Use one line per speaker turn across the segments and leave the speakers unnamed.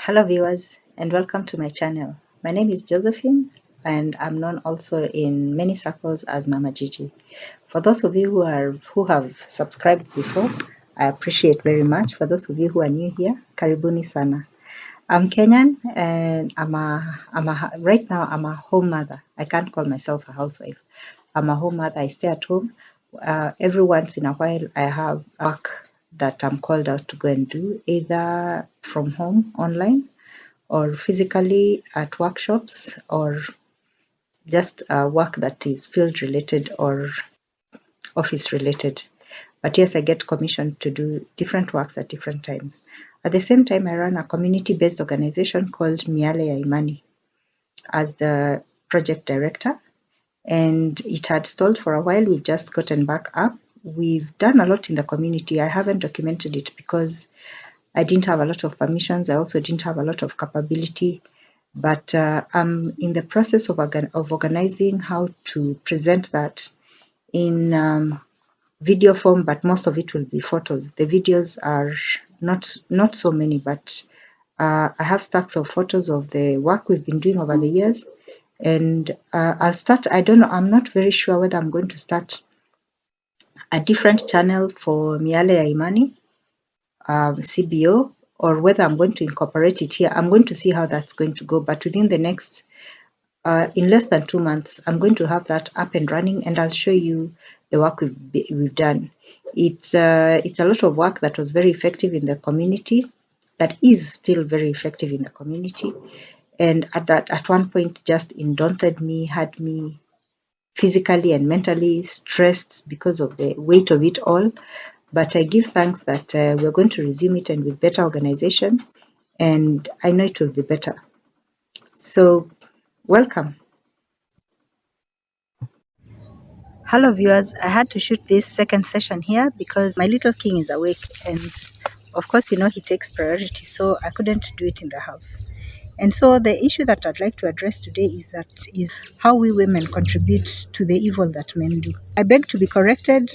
Hello viewers and welcome to my channel. My name is Josephine and I'm known also in many circles as Mama Gigi. For those of you who have subscribed before, I appreciate very much. For those of you who are new here, Karibuni sana. I'm Kenyan and right now I'm a home mother. I can't call myself a housewife. I'm a home mother. I stay at home. Every once in a while I have work that I'm called out to go and do, either from home online or physically at workshops, or just work that is field related or office related. But yes, I get commissioned to do different works at different times. At the same time, I run a community-based organization called Miale ya Imani as the project director, and it had stalled for a while. We've just gotten back up. We've done a lot in the community. I haven't documented it because I didn't have a lot of permissions. I also didn't have a lot of capability. But I'm in the process of organizing how to present that in video form, but most of it will be photos. The videos are not so many, but I have stacks of photos of the work we've been doing over the years. And I'll start, I don't know, I'm not very sure whether I'm going to start a different channel for Miale ya Imani, CBO, or whether I'm going to incorporate it here. I'm going to see how that's going to go, but within the next in less than 2 months, I'm going to have that up and running, and I'll show you the work we've done. It's a lot of work that was very effective in the community, that is still very effective in the community, and at one point just indaunted me, had me physically and mentally stressed because of the weight of it all. But I give thanks that we're going to resume it, and with better organization, and I know it will be better. So, welcome. Hello viewers, I had to shoot this second session here because my little king is awake, and of course he takes priority, so I couldn't do it in the house. And so the issue that I'd like to address today is how we women contribute to the evil that men do. I beg to be corrected.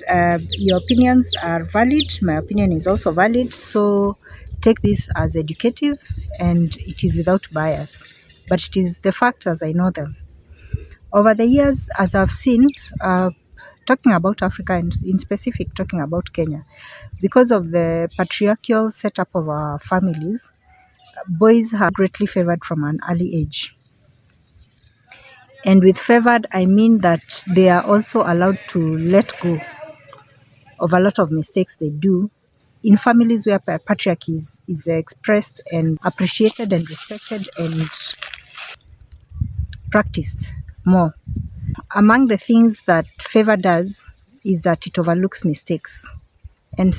Your opinions are valid. My opinion is also valid. So take this as educative, and it is without bias. But it is the facts as I know them. Over the years, as I've seen, talking about Africa and in specific talking about Kenya, because of the patriarchal setup of our families, boys are greatly favored from an early age. And with favored, I mean that they are also allowed to let go of a lot of mistakes they do in families where patriarchy is expressed and appreciated and respected and practiced more. Among the things that favor does is that it overlooks mistakes. And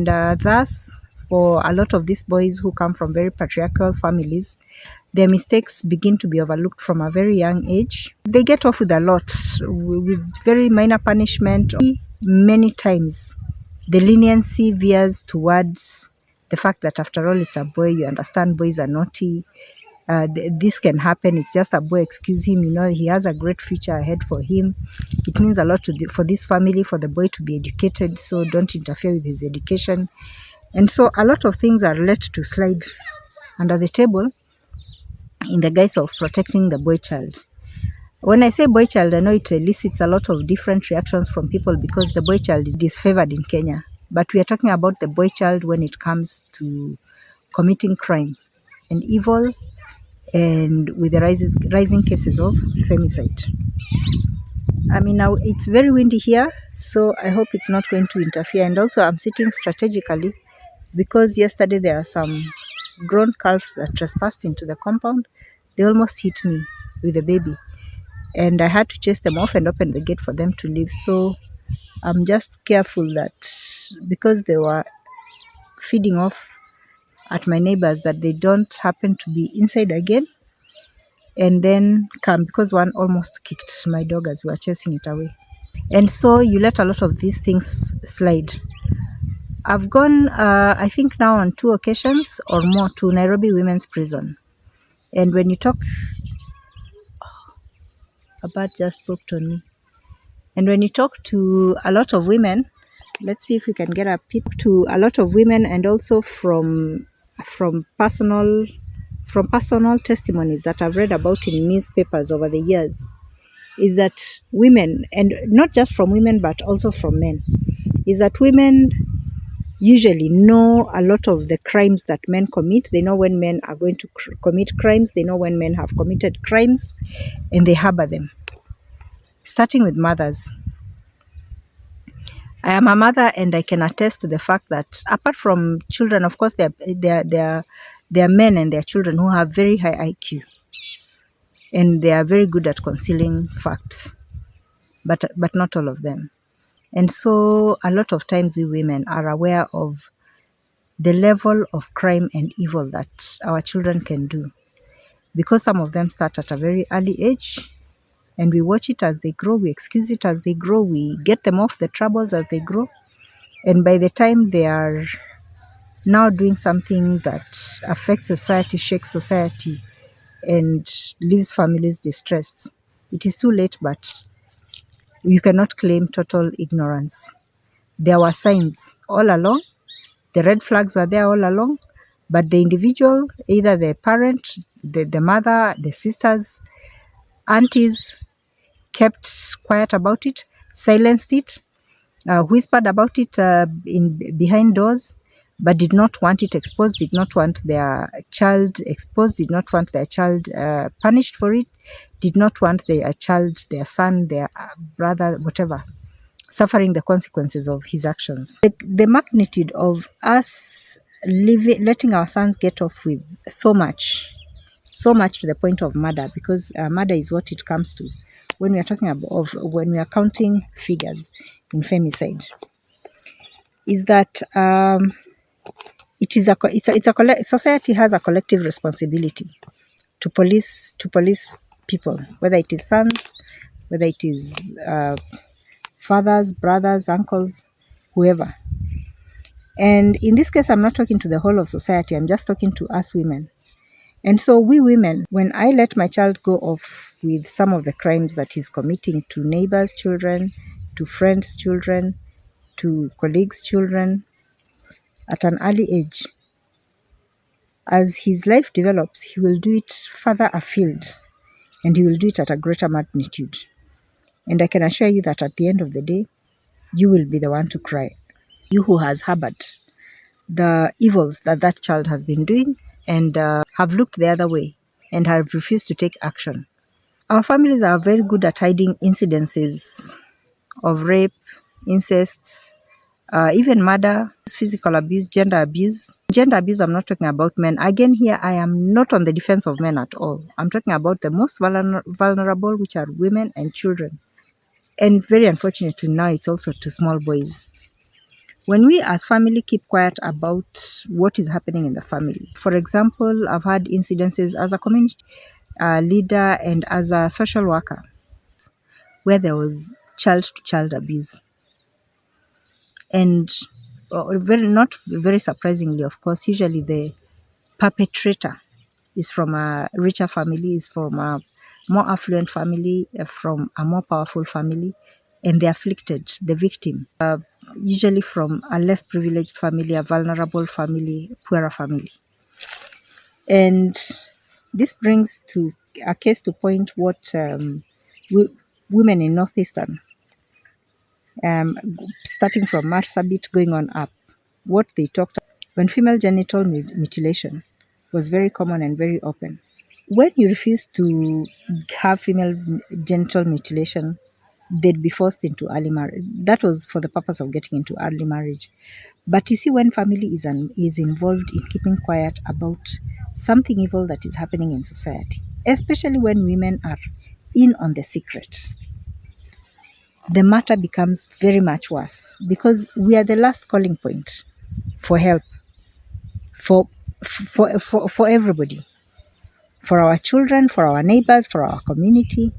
thus, for a lot of these boys who come from very patriarchal families, their mistakes begin to be overlooked from a very young age. They get off with a lot, with very minor punishment. Many times, the leniency veers towards the fact that after all, it's a boy. You understand boys are naughty. This can happen. It's just a boy. Excuse him. He has a great future ahead for him. It means a lot for this family, for the boy to be educated. So don't interfere with his education. And so a lot of things are let to slide under the table in the guise of protecting the boy child. When I say boy child, I know it elicits a lot of different reactions from people because the boy child is disfavored in Kenya. But we are talking about the boy child when it comes to committing crime and evil, and with the rising cases of femicide. I mean, now it's very windy here, so I hope it's not going to interfere. And also, I'm sitting strategically because yesterday there are some grown calves that trespassed into the compound. They almost hit me with a baby, and I had to chase them off and open the gate for them to leave. So I'm just careful that because they were feeding off at my neighbors, that they don't happen to be inside again and then come, because one almost kicked my dog as we were chasing it away. And so you let a lot of these things slide. I've gone, I think now on 2 occasions or more, to Nairobi Women's Prison. And when you talk, a bird just pooped on me. And when you talk to a lot of women, let's see if we can get a peep to a lot of women, and also from personal from personal testimonies that I've read about in newspapers over the years is that women, and not just from women but also from men, is that women usually know a lot of the crimes that men commit. They know when men are going to commit crimes. They know when men have committed crimes, and they harbor them. Starting with mothers. I am a mother, and I can attest to the fact that apart from children, of course, there are men and there are children who have very high IQ, and they are very good at concealing facts, but not all of them. And so a lot of times we women are aware of the level of crime and evil that our children can do, because some of them start at a very early age, and we watch it as they grow, we excuse it as they grow, we get them off the troubles as they grow, and by the time they are now doing something that affects society, shakes society, and leaves families distressed, it is too late, but you cannot claim total ignorance. There were signs all along. The red flags were there all along, but the individual, either the parent, the mother, the sisters, aunties, kept quiet about it, silenced it, whispered about it behind doors, but did not want it exposed, did not want their child exposed, did not want their child punished for it, did not want their child, their son, their brother, whatever, suffering the consequences of his actions. The magnitude of us letting our sons get off with so much to the point of murder, because murder is what it comes to when we are talking about, when we are counting figures in femicide, is that society has a collective responsibility to police people, whether it is sons, whether it is fathers, brothers, uncles, whoever. And in this case, I'm not talking to the whole of society, I'm just talking to us women. And so we women, when I let my child go off with some of the crimes that he's committing to neighbors' children, to friends' children, to colleagues' children, at an early age, as his life develops, he will do it further afield, and he will do it at a greater magnitude. And I can assure you that at the end of the day, you will be the one to cry. You who has harbored the evils that that child has been doing and have looked the other way and have refused to take action. Our families are very good at hiding incidences of rape, incest, even murder, physical abuse, gender abuse. Gender abuse, I'm not talking about men. Again, here I am not on the defense of men at all. I'm talking about the most vulnerable, which are women and children. And very unfortunately, now it's also to small boys. When we as family keep quiet about what is happening in the family, for example, I've had incidences as a community leader and as a social worker where there was child-to-child abuse. And not very surprisingly, of course, usually the perpetrator is from a richer family, is from a more affluent family, from a more powerful family, and the afflicted, the victim, usually from a less privileged family, a vulnerable family, poorer family. And this brings to a case to point what women in Northeastern, starting from Marsabit going on up, what they talked about when female genital mutilation was very common and very open. When you refuse to have female genital mutilation, they'd be forced into early marriage. That was for the purpose of getting into early marriage. But you see, when family is involved in keeping quiet about something evil that is happening in society, especially when women are in on the secret, the matter becomes very much worse, because we are the last calling point for help for everybody, for our children, for our neighbors, for our community.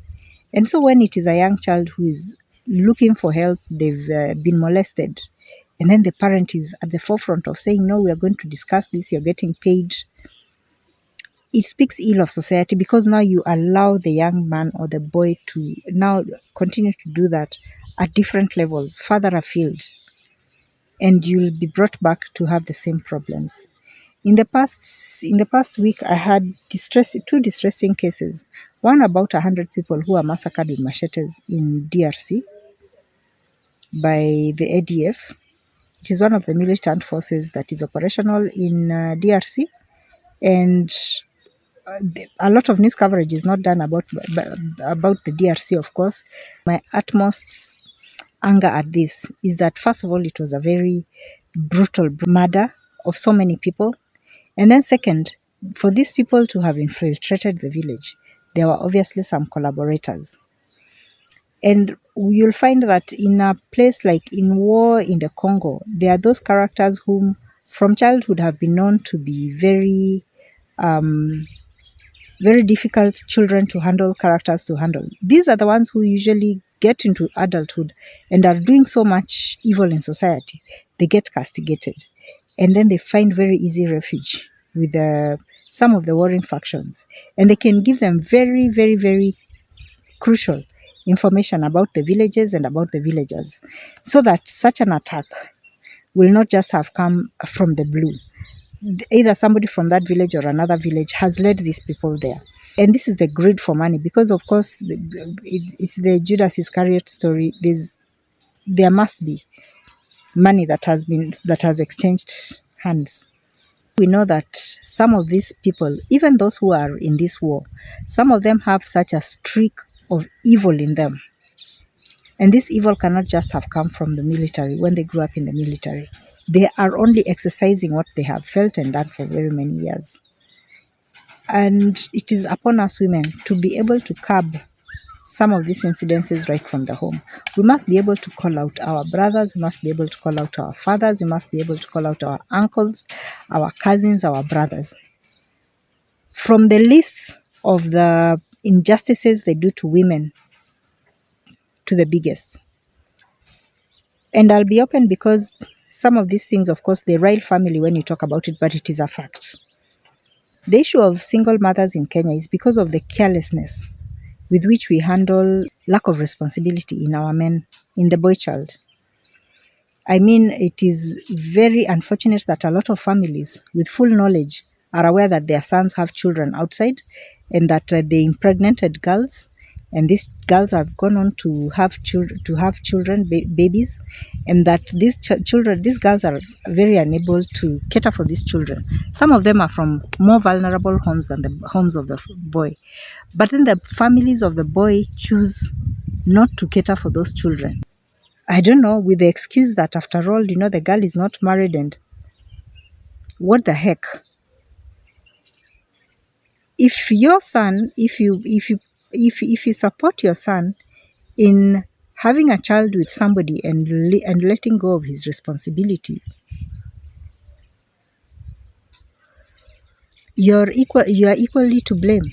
And so when it is a young child who is looking for help, they've been molested, and then the parent is at the forefront of saying, no, we are going to discuss this, you're getting paid. It speaks ill of society, because now you allow the young man or the boy to now continue to do that at different levels, further afield, and you'll be brought back to have the same problems.
In the past week, I had two distressing cases. One about 100 people who were massacred with machetes in DRC by the ADF, which is one of the militant forces that is operational in DRC. And a lot of news coverage is not done about the DRC, of course. My utmost anger at this is that, first of all, it was a very brutal murder of so many people. And then second, for these people to have infiltrated the village, there were obviously some collaborators. And you'll find that in a place like in war in the Congo, there are those characters whom from childhood have been known to be very difficult children to handle, characters to handle. These are the ones who usually get into adulthood and are doing so much evil in society. They get castigated and then they find very easy refuge with some of the warring factions. And they can give them very, very, very crucial information about the villages and about the villagers, so that such an attack will not just have come from the blue. Either somebody from that village or another village has led these people there. And this is the greed for money, because of course it's the Judas Iscariot story. There must be money that has exchanged hands. We know that some of these people, even those who are in this war, some of them have such a streak of evil in them. And this evil cannot just have come from the military when they grew up in the military. They are only exercising what they have felt and done for very many years. And it is upon us women to be able to curb some of these incidences right from the home. We must be able to call out our brothers, we must be able to call out our fathers, we must be able to call out our uncles, our cousins, our brothers. From the lists of the injustices they do to women to the biggest. And I'll be open because some of these things, of course, they rile family when you talk about it, but it is a fact. The issue of single mothers in Kenya is because of the carelessness with which we handle lack of responsibility in our men, in the boy child. I mean, it is very unfortunate that a lot of families with full knowledge are aware that their sons have children outside and that they impregnated girls, and these girls have gone on to have children, babies, and that these girls are very unable to cater for these children. Some of them are from more vulnerable homes than the homes of the boy. But then the families of the boy choose not to cater for those children. I don't know, with the excuse that after all, the girl is not married, and what the heck? If your son, if you support your son in having a child with somebody and letting go of his responsibility, you are equally to blame,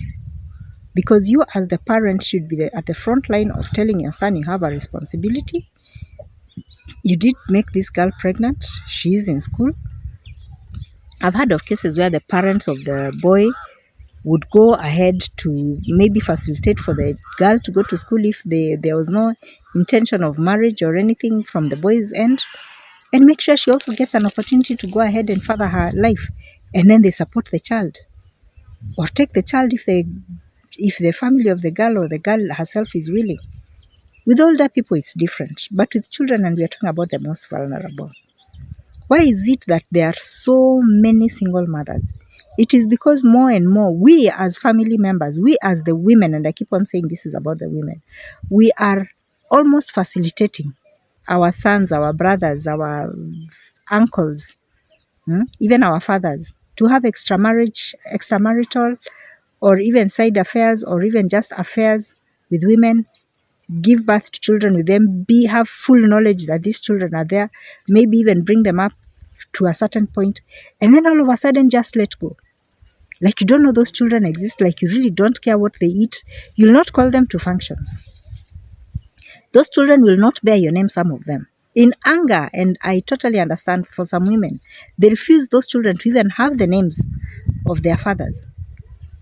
because you as the parent should be at the front line of telling your son you have a responsibility. You did make this girl pregnant. She is in school. I've heard of cases where the parents of the boy would go ahead to maybe facilitate for the girl to go to school if there was no intention of marriage or anything from the boy's end, and make sure she also gets an opportunity to go ahead and further her life. And then they support the child, or take the child if the family of the girl or the girl herself is willing. With older people, it's different. But with children, and we are talking about the most vulnerable, why is it that there are so many single mothers? It is because more and more, we as family members, we as the women, and I keep on saying this is about the women, we are almost facilitating our sons, our brothers, our uncles, even our fathers, to have extramarital, or even side affairs, or even just affairs with women, give birth to children with them, have full knowledge that these children are there, maybe even bring them up to a certain point, and then all of a sudden just let go. Like you don't know those children exist, like you really don't care what they eat. You'll not call them to functions. Those children will not bear your name, some of them. In anger, and I totally understand for some women, they refuse those children to even have the names of their fathers.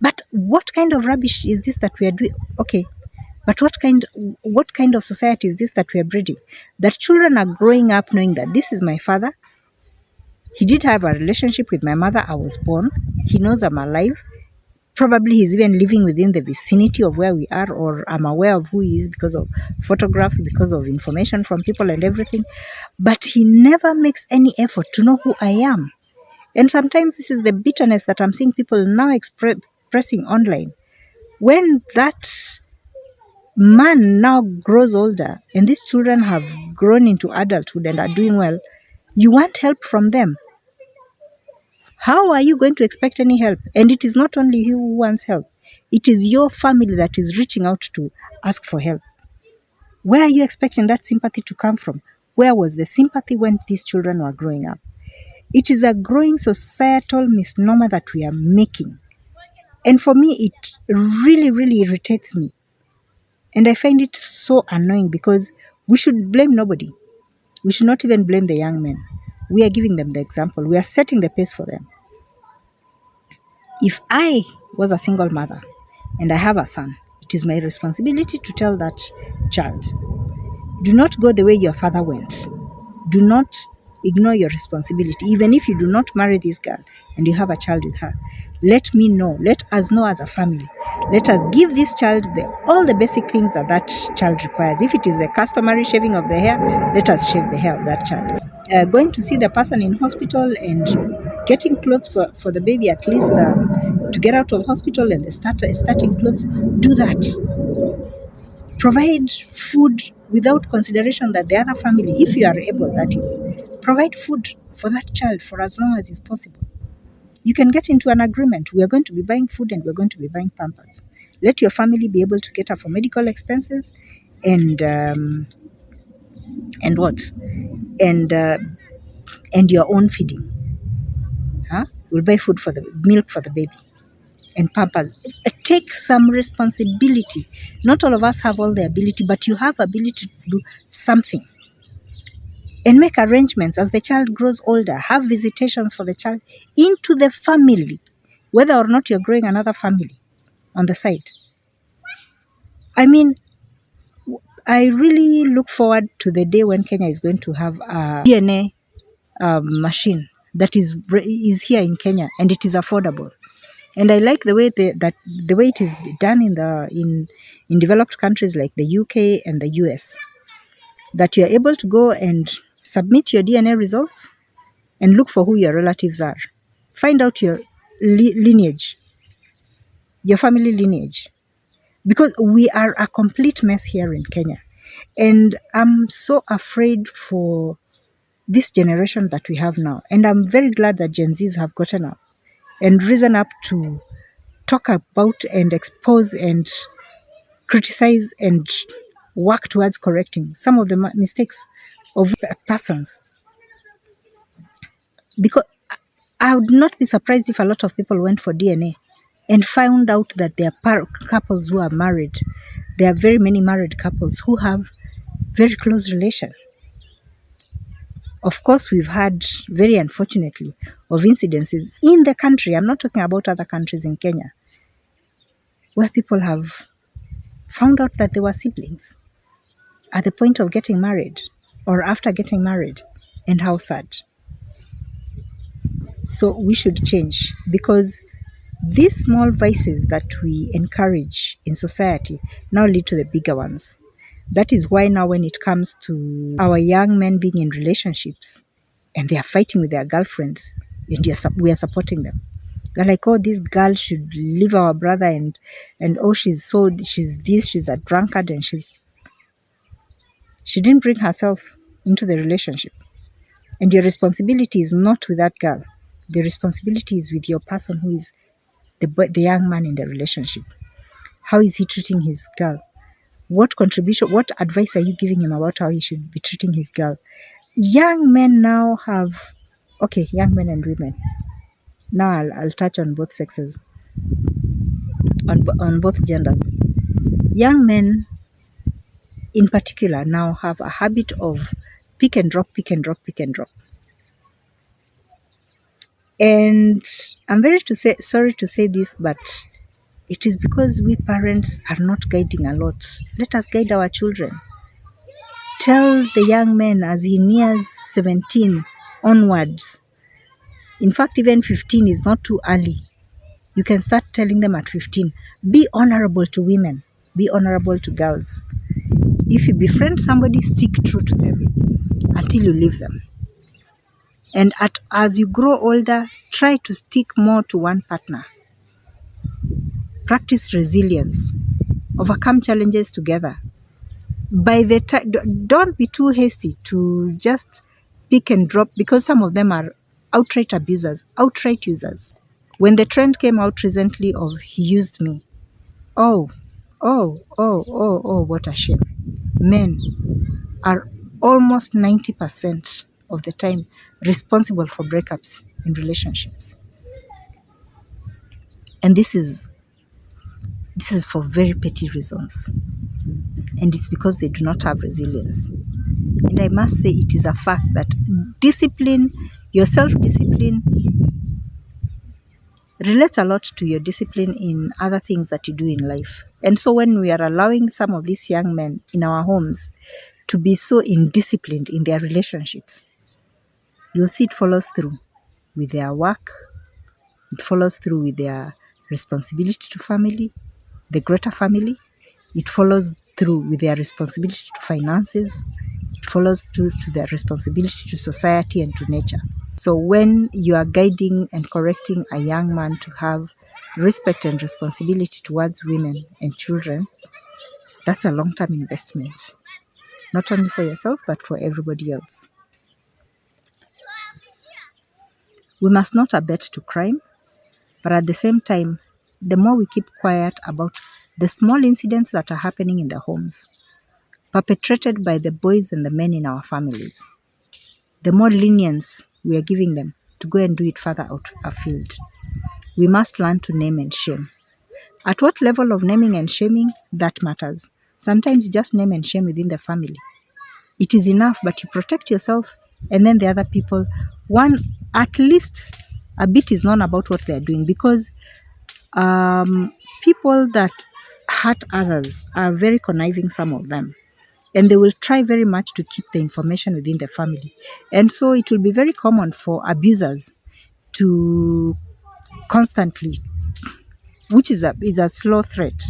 But what kind of rubbish is this that we are doing? Okay, but what kind of society is this that we are breeding? That children are growing up knowing that this is my father, He did have a relationship with my mother. I was born. He knows I'm alive. Probably he's even living within the vicinity of where we are, or I'm aware of who he is because of photographs, because of information from people and everything. But he never makes any effort to know who I am. And sometimes this is the bitterness that I'm seeing people now expressing online. When that man now grows older and these children have grown into adulthood and are doing well, you want help from them. How are you going to expect any help? And it is not only you who wants help, it is your family that is reaching out to ask for help. Where are you expecting that sympathy to come from? Where was the sympathy when these children were growing up? It is a growing societal misnomer that we are making. And for me, it really, really irritates me. And I find it so annoying because we should blame nobody. We should not even blame the young men. We are giving them the example. We are setting the pace for them. If I was a single mother and I have a son, it is my responsibility to tell that child, do not go the way your father went. Do not ignore your responsibility. Even if you do not marry this girl and you have a child with her, let me know. Let us know as a family. Let us give this child all the basic things that that child requires. If it is the customary shaving of the hair, let us shave the hair of that child. Going to see the person in hospital and getting clothes for the baby, at least to get out of hospital and starting clothes, do that. Provide food without consideration that the other family, if you are able, that is, provide food for that child for as long as is possible. You can get into an agreement. We are going to be buying food and we're going to be buying pampers. Let your family be able to cater for medical expenses and what? And your own feeding. We'll buy food for the milk for the baby and pampers. Take some responsibility. Not all of us have all the ability, but you have ability to do something. And make arrangements as the child grows older. Have visitations for the child into the family, whether or not you're growing another family on the side. I mean, I really look forward to the day when Kenya is going to have a DNA machine that is here in Kenya, and it is affordable. And I like the way the way it is done in developed countries like the UK and the US, that you're able to go and submit your DNA results and look for who your relatives are. Find out your lineage, your family lineage, because we are a complete mess here in Kenya. And I'm so afraid for this generation that we have now. And I'm very glad that Gen Zs have gotten up and risen up to talk about and expose and criticize and work towards correcting some of the mistakes of persons. Because I would not be surprised if a lot of people went for DNA and found out that there are couples who are married. There are very many married couples who have very close relation. Of course, we've had, very unfortunately, of incidences in the country. I'm not talking about other countries, in Kenya, where people have found out that they were siblings at the point of getting married or after getting married, and how sad. So we should change, because these small vices that we encourage in society now lead to the bigger ones. That is why now when it comes to our young men being in relationships and they are fighting with their girlfriends, and we are supporting them. They're like, oh, this girl should leave our brother, and oh, she's this, she's a drunkard, and she didn't bring herself into the relationship. And your responsibility is not with that girl. The responsibility is with your person who is the young man in the relationship. How is he treating his girl? What contribution, what advice are you giving him about how he should be treating his girl? Young men now have, okay, young men and women. Now I'll touch on both sexes, on both genders. Young men in particular now have a habit of pick and drop, pick and drop, pick and drop. And I'm sorry to say this, but it is because we parents are not guiding a lot. Let us guide our children. Tell the young man as he nears 17 onwards In fact, even 15 is not too early. You can start telling them at 15. Be honorable to women. Be honorable to girls. If you befriend somebody, stick true to them until you leave them. And as you grow older, try to stick more to one partner. Practice resilience. Overcome challenges together. By the time, don't be too hasty to just pick and drop, because some of them are outright abusers, outright users. When the trend came out recently of "he used me," oh, what a shame. Men are almost 90% of the time responsible for breakups in relationships. And this is for very petty reasons. And it's because they do not have resilience. And I must say, it is a fact that discipline, your self-discipline, relates a lot to your discipline in other things that you do in life. And so when we are allowing some of these young men in our homes to be so indisciplined in their relationships, you'll see it follows through with their work, it follows through with their responsibility to family, the greater family, it follows through with their responsibility to finances, it follows through to their responsibility to society and to nature. So when you are guiding and correcting a young man to have respect and responsibility towards women and children, that's a long-term investment, not only for yourself, but for everybody else. We must not abet to crime, but at the same time, the more we keep quiet about the small incidents that are happening in the homes, perpetrated by the boys and the men in our families, the more lenience we are giving them to go and do it further out afield. We must learn to name and shame. At what level of naming and shaming, that matters. Sometimes you just name and shame within the family. It is enough, but you protect yourself, and then the other people, one, at least a bit is known about what they're doing, because people that hurt others are very conniving, some of them, and they will try very much to keep the information within the family. And so it will be very common for abusers to constantly, which is a slow threat,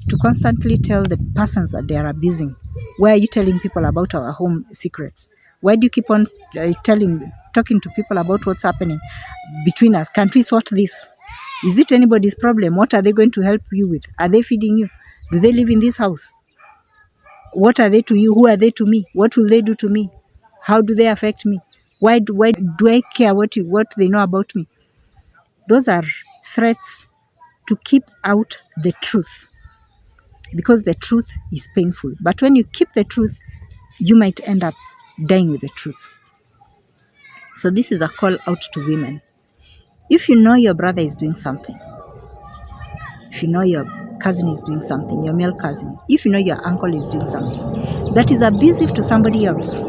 to constantly tell the persons that they are abusing, why are you telling people about our home secrets? Why do you keep on talking to people about what's happening between us? Can't we sort this? Is it anybody's problem? What are they going to help you with? Are they feeding you? Do they live in this house? What are they to you? Who are they to me? What will they do to me? How do they affect me? Why do I care what they know about me? Those are threats to keep out the truth, because the truth is painful. But when you keep the truth, you might end up dying with the truth. So this is a call out to women. If you know your brother is doing something, if you know your cousin is doing something, your male cousin, if you know your uncle is doing something that is abusive to somebody else,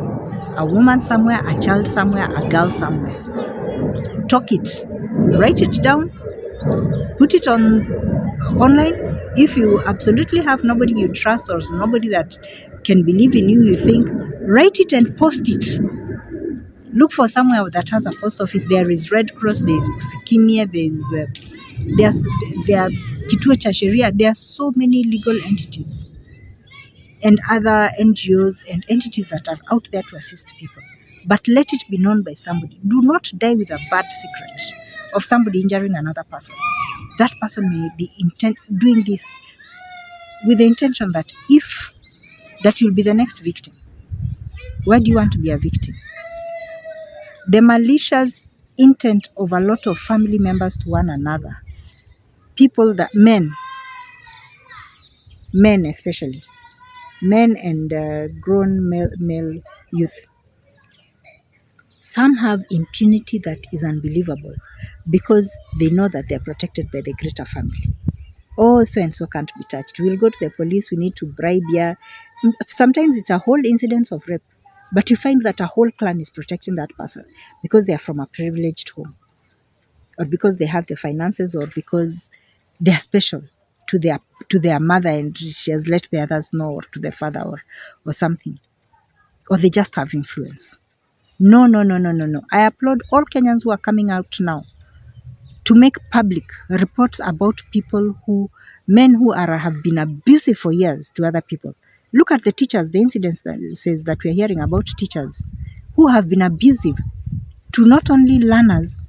a woman somewhere, a child somewhere, a girl somewhere, talk it, write it down, put it online. If you absolutely have nobody you trust or nobody that can believe in you, you think, write it and post it. Look for somewhere that has a post office. There is Red Cross, there is Sikimia, there are Kituo cha Sheria. There are so many legal entities and other NGOs and entities that are out there to assist people. But let it be known by somebody. Do not die with a bad secret of somebody injuring another person. That person may be doing this with the intention that you'll be the next victim. Why do you want to be a victim? The malicious intent of a lot of family members to one another, men especially, men and grown male youth, some have impunity that is unbelievable because they know that they're protected by the greater family. Oh, so and so can't be touched. We'll go to the police, we need to bribe here. Sometimes it's a whole incidence of rape, but you find that a whole clan is protecting that person because they are from a privileged home, or because they have the finances, or because they are special to their mother and she has let the others know, or to their father, or something, or they just have influence. No, no, no, no, no, no. I applaud all Kenyans who are coming out now to make public reports about people men who have been abusive for years to other people. Look at the teachers, the incidents that says that we're hearing about teachers who have been abusive to not only learners,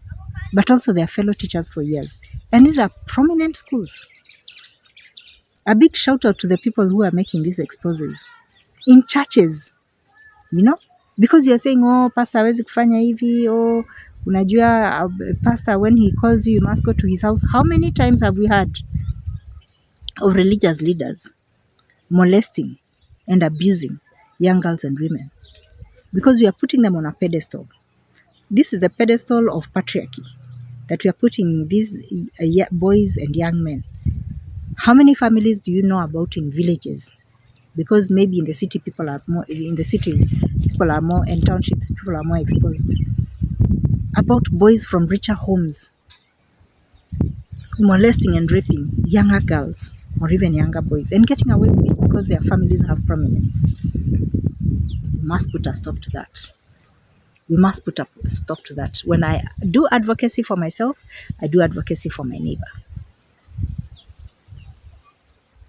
but also their fellow teachers for years. And these are prominent schools. A big shout out to the people who are making these exposes. In churches, because you're saying, oh, pastor hawezi kufanya hivi, oh, unajua, pastor, when he calls you, you must go to his house. How many times have we heard of religious leaders molesting and abusing young girls and women? Because we are putting them on a pedestal. This is the pedestal of patriarchy that we are putting these boys and young men. How many families do you know about in villages? Because maybe in the city people are more, in the cities people are more, and townships people are more exposed. About boys from richer homes molesting and raping younger girls or even younger boys and getting away with it because their families have prominence. We must put a stop to that. We must put a stop to that. When I do advocacy for myself, I do advocacy for my neighbor.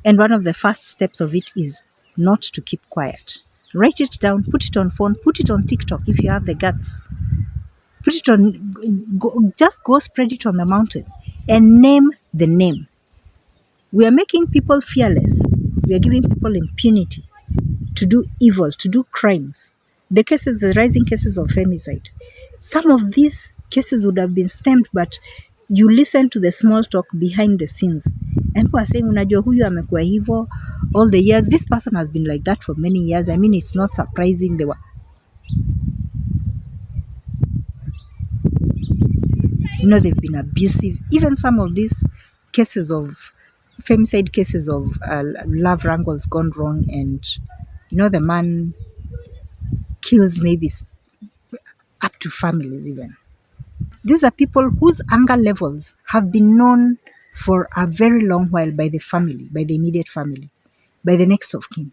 And one of the first steps of it is not to keep quiet. Write it down, put it on phone, put it on TikTok if you have the guts. Put it on, just go spread it on the mountain and name the name. We are making people fearless. We are giving people impunity to do evil, to do crimes. The rising cases of femicide. Some of these cases would have been stemmed, but you listen to the small talk behind the scenes. And people are saying, unajua huyu amekuwa hivyo all the years. This person has been like that for many years. I mean, it's not surprising. They've been abusive. Even some of these cases of femicide cases of love wrangles gone wrong, and the man kills maybe up to families even. These are people whose anger levels have been known for a very long while by the family, by the immediate family, by the next of kin.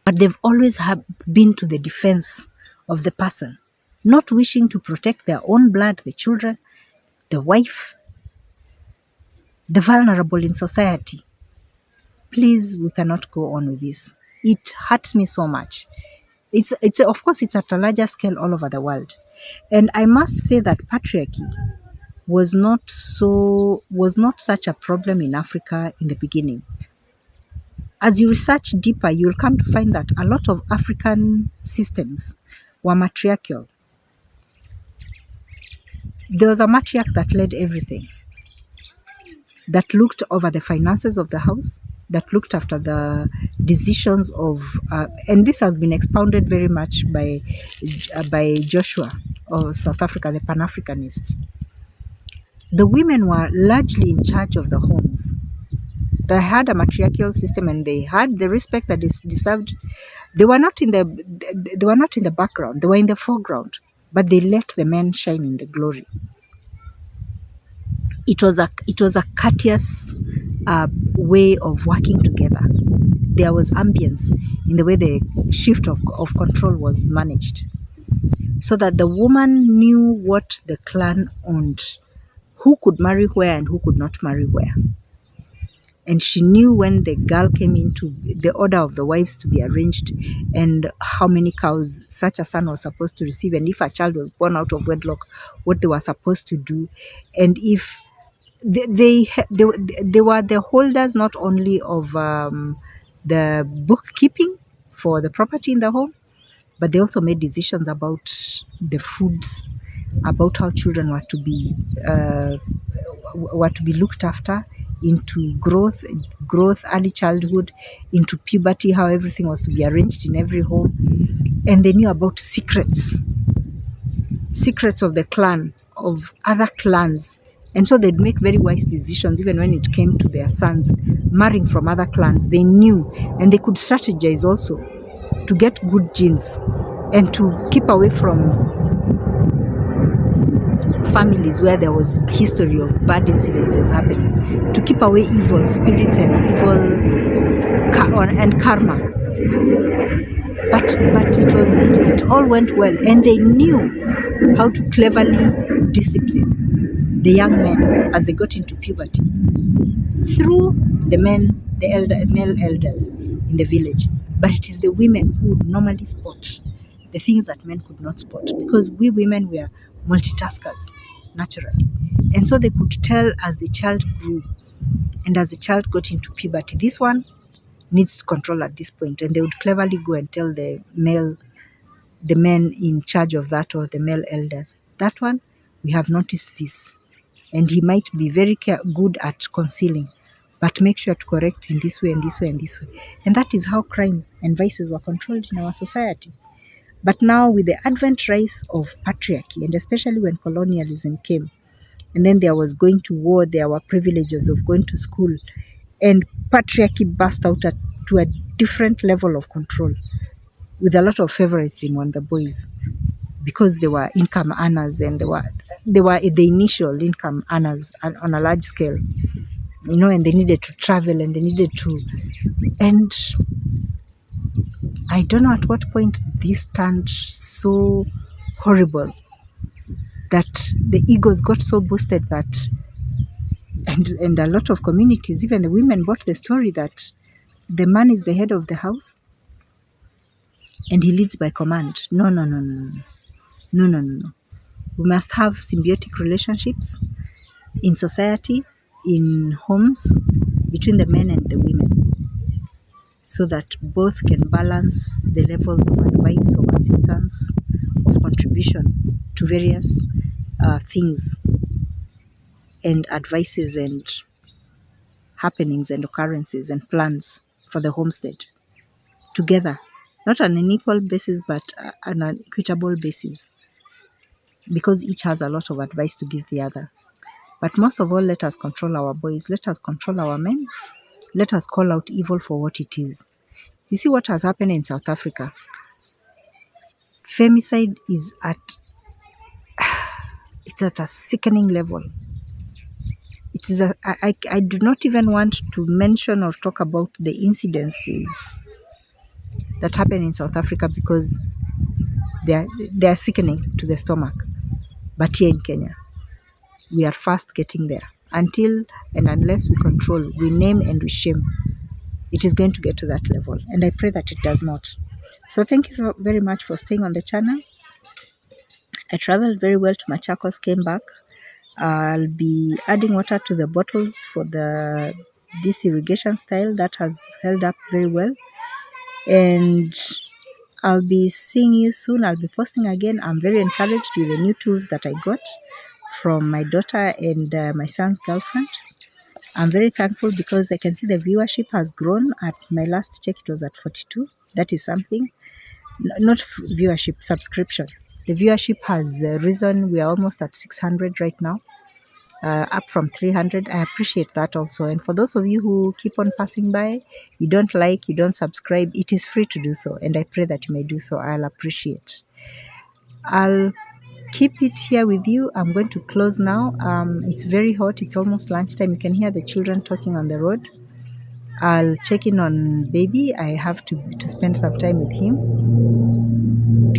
But they've always been to the defense of the person, not wishing to protect their own blood, the children, the wife, the vulnerable in society. Please, we cannot go on with this. It hurts me so much. It's of course it's at a larger scale all over the world. And I must say that patriarchy was not such a problem in Africa in the beginning. As you research deeper, you'll come to find that a lot of African systems were matriarchal. There was a matriarch that led everything, that looked over the finances of the house, that looked after the decisions of, and this has been expounded very much by Joshua of South Africa, the Pan-Africanists. The women were largely in charge of the homes. They had a matriarchal system, and they had the respect that is deserved. They were not in the background; they were in the foreground, but they let the men shine in the glory. It was a courteous way of working together. There was ambience in the way the shift of control was managed, so that the woman knew what the clan owned, who could marry where and who could not marry where. And she knew when the girl came into the order of the wives to be arranged, and how many cows such a son was supposed to receive, and if a child was born out of wedlock, what they were supposed to do. And if they were the holders not only of the bookkeeping for the property in the home, but they also made decisions about the foods, about how children were to be looked after, into growth, early childhood, into puberty, how everything was to be arranged in every home. And they knew about secrets of the clan, of other clans. And so they'd make very wise decisions even when it came to their sons marrying from other clans. They knew, and they could strategize also to get good genes and to keep away from families where there was history of bad incidences happening, to keep away evil spirits and and karma. But it all went well, and they knew how to cleverly discipline the young men as they got into puberty through the male elders in the village. But it is the women who would normally spot the things that men could not spot, because we women were multitaskers naturally. And so they could tell as the child grew and as the child got into puberty, this one needs control at this point, and they would cleverly go and tell the men in charge of that, or the male elders, that one, we have noticed this, and he might be very good at concealing, but make sure to correct in this way and this way and this way. And that is how crime and vices were controlled in our society. But now, with the advent rise of patriarchy, and especially when colonialism came, and then there was going to war, there were privileges of going to school, and patriarchy burst out to a different level of control, with a lot of favoritism on the boys, because they were income earners, and they were the initial income earners on a large scale, and they needed to travel, and they needed to, and I don't know at what point this turned so horrible that the egos got so boosted that, and a lot of communities, even the women, bought the story that the man is the head of the house and he leads by command. No, no, no, no, no, no, no, no, no. We must have symbiotic relationships in society, in homes, between the men and the women, so that both can balance the levels of advice, of assistance, of contribution to various things and advices and happenings and occurrences and plans for the homestead together, not on an equal basis, but on an equitable basis, because each has a lot of advice to give the other. But most of all, let us control our boys, let us control our men, let us call out evil for what it is. You see what has happened in South Africa? Femicide is it's at a sickening level. It is I do not even want to mention or talk about the incidences that happen in South Africa, because they are sickening to the stomach. But here in Kenya, we are fast getting there. Until and unless we control, we name and we shame, it is going to get to that level. And I pray that it does not. So thank you very much for staying on the channel. I traveled very well to Machakos, came back. I'll be adding water to the bottles for this irrigation style that has held up very well. And I'll be seeing you soon. I'll be posting again. I'm very encouraged with the new tools that I got from my daughter and my son's girlfriend. I'm very thankful because I can see the viewership has grown. At my last check, it was at 42. That is something. Not viewership, subscription. The viewership has risen. We are almost at 600 right now, up from 300. I appreciate that also. And for those of you who keep on passing by, you don't like, you don't subscribe, it is free to do so. And I pray that you may do so. I'll appreciate. I'll keep it here with you. I'm going to close now. It's very hot. It's almost lunchtime. You can hear the children talking on the road. I'll check in on baby. I have to spend some time with him.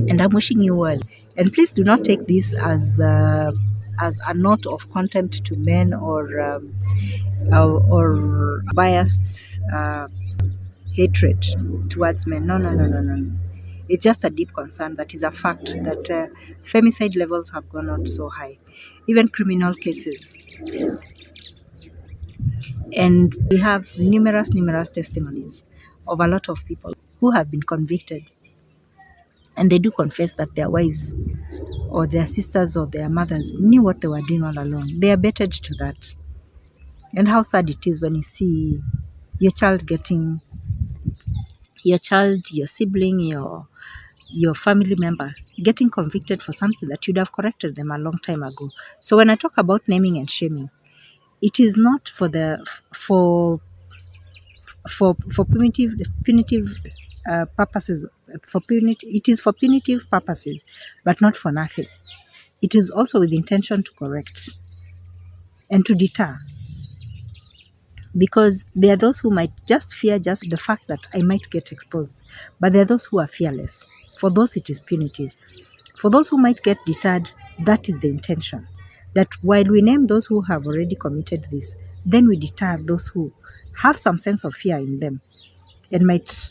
And I'm wishing you well. And please do not take this as a note of contempt to men or biased hatred towards men. No, no, no, no, no. It's just a deep concern that is a fact that femicide levels have gone up so high, even criminal cases. And we have numerous testimonies of a lot of people who have been convicted, and they do confess that their wives or their sisters or their mothers knew what they were doing all along. They abetted to that. And how sad it is when you see your child your sibling, your family member getting convicted for something that you'd have corrected them a long time ago. So when I talk about naming and shaming, it is not for punitive purposes. It is for punitive purposes, but not for nothing. It is also with intention to correct and to deter. Because there are those who might just fear just the fact that I might get exposed, but there are those who are fearless. For those, it is punitive. For those who might get deterred, that is the intention. That while we name those who have already committed this, then we deter those who have some sense of fear in them and might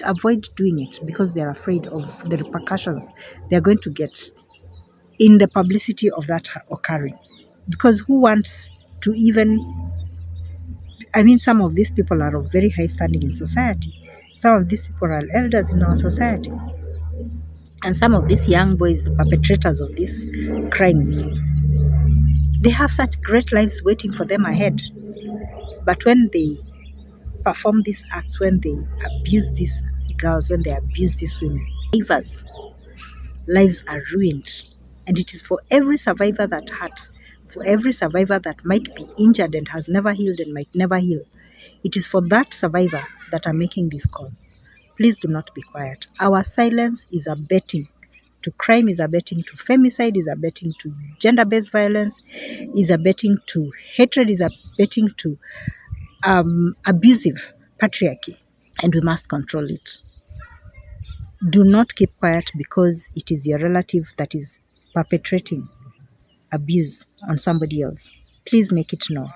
avoid doing it because they're afraid of the repercussions they're going to get in the publicity of that occurring. Because who wants to even, I mean, some of these people are of very high standing in society. Some of these people are elders in our society. And some of these young boys, the perpetrators of these crimes, they have such great lives waiting for them ahead. But when they perform these acts, when they abuse these girls, when they abuse these women, lives are ruined. And it is for every survivor that hurts, for every survivor that might be injured and has never healed and might never heal. It is for that survivor that I'm making this call. Please do not be quiet. Our silence is abetting to crime, is abetting to femicide, is abetting to gender-based violence, is abetting to hatred, is abetting to abusive patriarchy. And we must control it. Do not keep quiet because it is your relative that is perpetrating abuse on somebody else. Please make it known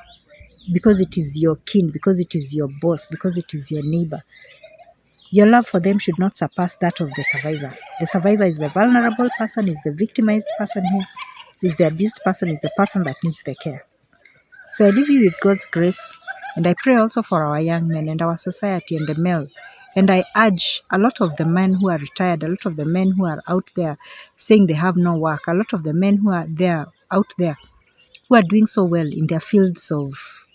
because it is your kin, because it is your boss, because it is your neighbor. Your love for them should not surpass that of the survivor. The survivor is the vulnerable person, is the victimized person here, is the abused person, is the person that needs the care. So I leave you with God's grace, and I pray also for our young men and our society and the male. And I urge a lot of the men who are retired, a lot of the men who are out there saying they have no work, a lot of the men who are out there who are doing so well in their fields of,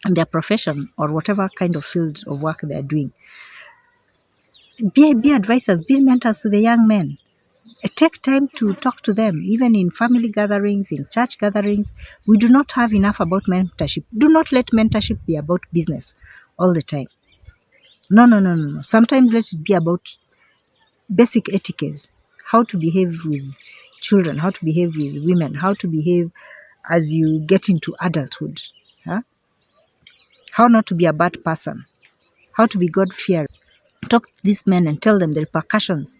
in their profession or whatever kind of field of work they are doing. Be advisors, be mentors to the young men. Take time to talk to them, even in family gatherings, in church gatherings. We do not have enough about mentorship. Do not let mentorship be about business all the time. No. Sometimes let it be about basic etiquettes, how to behave with children, how to behave with women, how to behave as you get into adulthood. Huh? How not to be a bad person, how to be God-fearing. Talk to these men and tell them the repercussions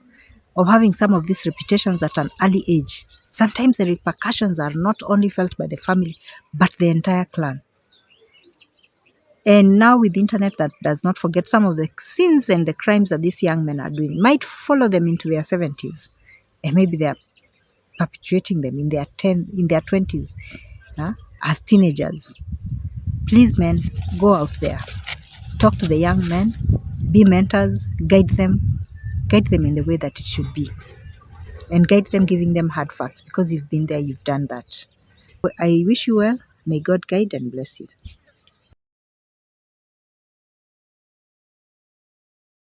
of having some of these reputations at an early age. Sometimes the repercussions are not only felt by the family, but the entire clan. And now with the internet that does not forget, some of the sins and the crimes that these young men are doing might follow them into their 70s. And maybe they are perpetuating them in their 20s as teenagers. Please, men, go out there. Talk to the young men. Be mentors. Guide them. Guide them in the way that it should be. And guide them, giving them hard facts, because you've been there, you've done that. I wish you well. May God guide and bless you.